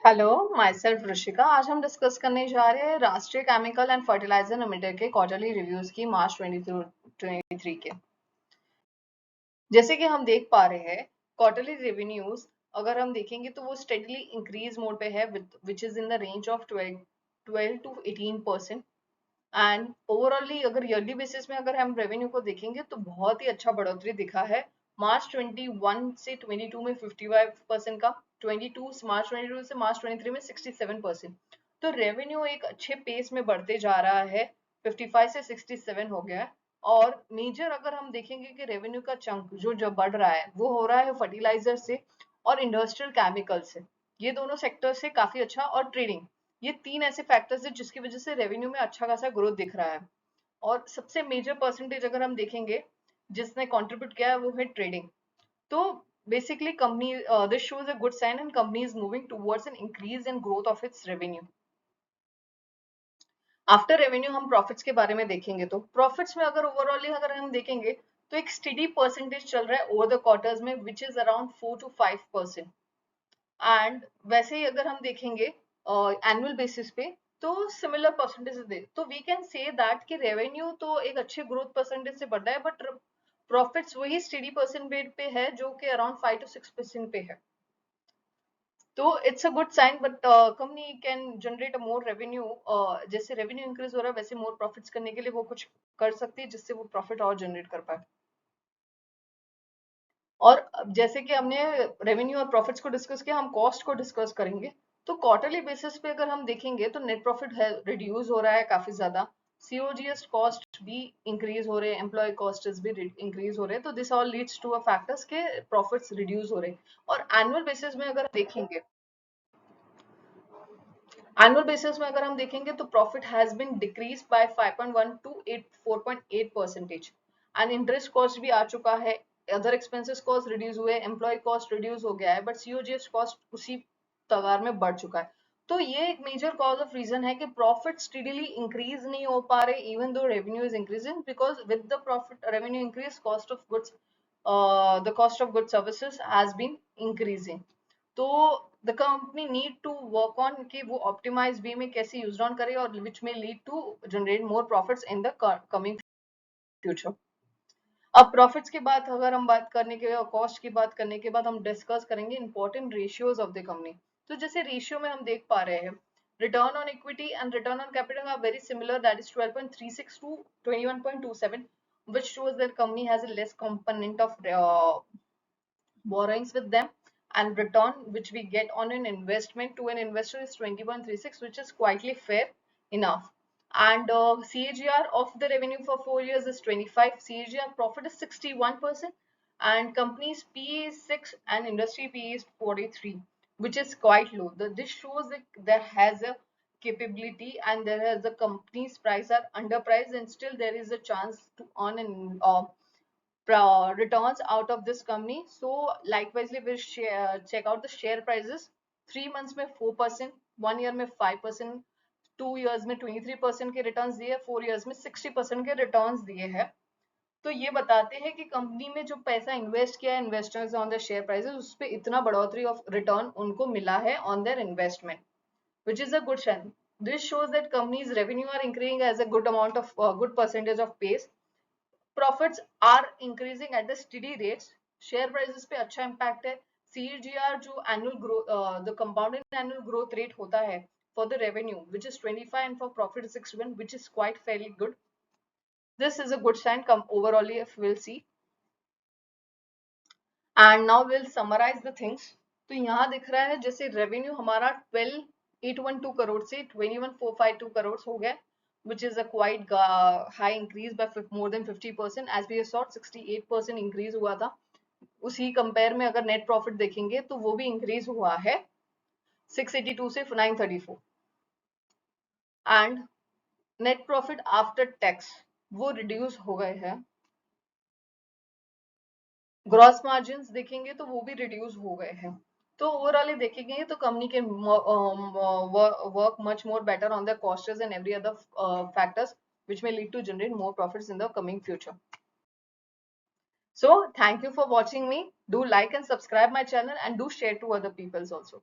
Hello, my self Rishika. आज हम discuss करने जा रहे हैं राष्ट्रीय केमिकल एंड फर्टिलाइजर लिमिटेड के क्वार्टरली रिव्यूज की मार्च 2023 के। जैसे कि हम देख पा रहे हैं क्वार्टरली रेवेन्यूज अगर हम देखेंगे तो वो स्टेडली इंक्रीज मोड पे है which is in the range of 12 to 18%। And overall अगर ईयरली बेसिस में अगर हम रेवेन्यू को देखेंगे तो बहुत ही अच्छा बढ़ोतरी दिखा है। मार्च 21 से 22 में 55% का, 22 मार्च 22 से मार्च 23 में 67%। तो रेवेन्यू एक अच्छे पेस में बढ़ते जा रहा है, 55 से 67 हो गया है। और मेजर अगर हम देखेंगे कि रेवेन्यू का चंक जो बढ़ रहा है वो हो रहा है फर्टिलाइजर से और इंडस्ट्रियल केमिकल से। ये दोनों सेक्टर से काफी अच्छा, और ट्रेडिंग। ये तीन ऐसे फैक्टर्स है जिसकी वजह से रेवेन्यू में अच्छा खासा ग्रोथ दिख रहा है। और सबसे मेजर परसेंटेज अगर हम देखेंगे जिसने कंट्रीब्यूट किया है वो है ट्रेडिंग। तो basically company this shows a good sign and company is moving towards an increase in growth of its revenue. After revenue हम प्रॉफिट्स के बारे में देखेंगे तो प्रॉफिट्स में अगर ओवरऑली अगर हम देखेंगे तो एक स्टेडी परसेंटेज चल रहा है ओवर द क्वार्टर्स में which is around 4 to 5%। And वैसे ही अगर हम देखेंगे एनुअल बेसिस पे तो सिमिलर परसेंटेज दे, तो वी कैन से दैट कि रेवेन्यू तो एक अच्छे ग्रोथ परसेंटेज से बढ़ रहा है बट प्रॉफिट्स वही स्टेडी परसेंटेज पे है जो कि अराउंड 5 to 6% पे है। तो it's a good sign but company can generate a more revenue. जैसे रेवेन्यू इंक्रीज हो रहा है वैसे मोर प्रॉफिट्स करने के लिए वो कुछ कर सकती है जिससे वो प्रॉफिट और जनरेट कर पाए। और जैसे कि हमने रेवेन्यू और प्रॉफिट्स को डिस्कस किया, हम कॉस्ट को डिस्कस करेंगे। तो क्वार्टरली बेसिस पे अगर हम देखेंगे तो नेट प्रॉफिट है रिड्यूस हो रहा है काफी ज्यादा। सीओजीएस कॉस्ट भी इंक्रीज हो रहे हैं, एम्प्लॉय कॉस्ट भी इंक्रीज हो रहे हैं। तो this all leads to a factors के प्रॉफिट्स रिड्यूस हो रहे हैं। और एनुअल बेसिस में अगर देखेंगे, एनुअल बेसिस में अगर हम देखेंगे तो profit has been decrease by 5.1 to 4.8%। And interest cost भी आ चुका है, अदर एक्सपेंसेस कॉस्ट रिड्यूस हुए, एम्प्लॉय कॉस्ट रिड्यूस हो गया है, बट सीओजीएस कॉस्ट उसी तगार में बढ़ चुका है। तो ये एक मेजर कॉज ऑफ रीजन है कि प्रॉफिट स्टेडीली इंक्रीज नहीं हो पा रहे even though revenue is increasing, because with the profit revenue increase cost of goods, the cost of goods services has been increasing। तो the company need to work on कि वो optimise वे में कैसे use on करे और which में lead to generate more profits in the coming future. अब profits के बाद अगर हम बात करने के और कॉस्ट की बात करने के बाद हम डिस्कस करेंगे important ratios of the company. तो जैसे रेशियो में हम देख पा रहे हैं return on equity and return on capital R very similar, that is 12.36 to 21.27, which shows that company has a less component of borrowings with them, and return which we get on an investment to an investor is 20.36, which is quietly fair enough. And CAGR of the revenue for 4 years is 25, CAGR profit is 61%, and company's PE is 6 and industry PE is 43, which is quite low. This shows that there has a capability and there has the company's price are underpriced and still there is a chance to earn an returns out of this company. So likewise we'll check out the share prices. 3 months में 4%, 1 year में 5%, 2 years में 23% के returns दिए, 4 years में 60% के returns दिए हैं। तो ये बताते हैं कि कंपनी में जो पैसा इन्वेस्ट किया है investors on the share prices उस पर इतना बढ़ोतरी ऑफ रिटर्न उनको मिला है on their investment, which is a good sign. This shows that company's revenue are increasing as a good amount of good percentage of pace. Profits are increasing at the study rates, share prices पे अच्छा impact है। CGR जो annual growth, the compounded annual growth rate होता है for the revenue which is 25 and for profit 61, which is quite fairly good. This is a good sign come overall if we'll see. And now we'll summarize the things. तो यहाँ दिख रहा है जैसे revenue हमारा 12,812 करोड़ से 21,452 करोड़ हो गया, which is a quite high increase by more than 50%। as we saw 68% increase हुआ था। उसी कंपेयर में अगर नेट प्रॉफिट देखेंगे तो वो भी इंक्रीज हुआ है 682 से 934। And net profit after tax वो रिड्यूस हो गए हैं। ग्रॉस मार्जिन देखेंगे तो वो भी रिड्यूस हो गए हैं। तो ओवरऑल देखेंगे तो कंपनी के work much more better on the costs and every other factors which may lead to generate more profits in the coming future. So thank you for watching me. Do like and subscribe my channel and do share to other peoples also.